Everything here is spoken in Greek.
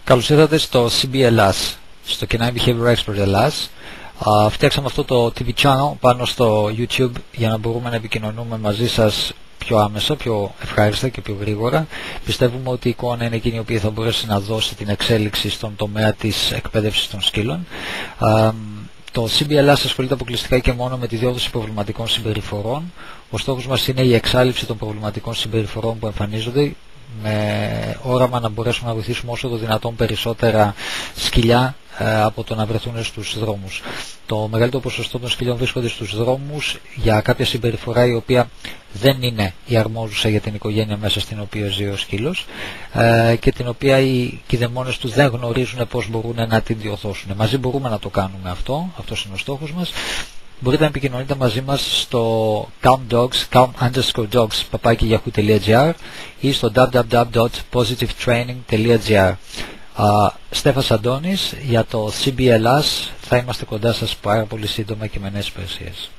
Καλώς ήρθατε στο CB Ελλάς, στο Canine Behavior Expert Ελλάς. Φτιάξαμε αυτό το TV channel πάνω στο YouTube για να μπορούμε να επικοινωνούμε μαζί σας πιο άμεσα, πιο ευχάριστα και πιο γρήγορα. Πιστεύουμε ότι η εικόνα είναι εκείνη η οποία θα μπορέσει να δώσει την εξέλιξη στον τομέα της εκπαίδευσης των σκύλων. Το CB Ελλάς ασχολείται αποκλειστικά και μόνο με τη διόρθωση προβληματικών συμπεριφορών. Ο στόχος μας είναι η εξάλληψη των προβληματικών συμπεριφορών που εμφανίζονται, με όραμα να μπορέσουμε να βοηθήσουμε όσο το δυνατόν περισσότερα σκυλιά από το να βρεθούν στους δρόμους. Το μεγαλύτερο ποσοστό των σκυλιών βρίσκονται στους δρόμους για κάποια συμπεριφορά η οποία δεν είναι η αρμόζουσα για την οικογένεια μέσα στην οποία ζει ο σκύλος και την οποία οι κηδεμόνες του δεν γνωρίζουν πώς μπορούν να την διορθώσουν. Μαζί μπορούμε να το κάνουμε αυτό, αυτός είναι ο στόχος μας. Μπορείτε να επικοινωνείτε μαζί μας στο calm_dogs, ή στο www.positivetraining.gr. Στέφας Αντώνης για το CB Ελλάς. Θα είμαστε κοντά σας πάρα πολύ σύντομα και με νέες υπηρεσίες.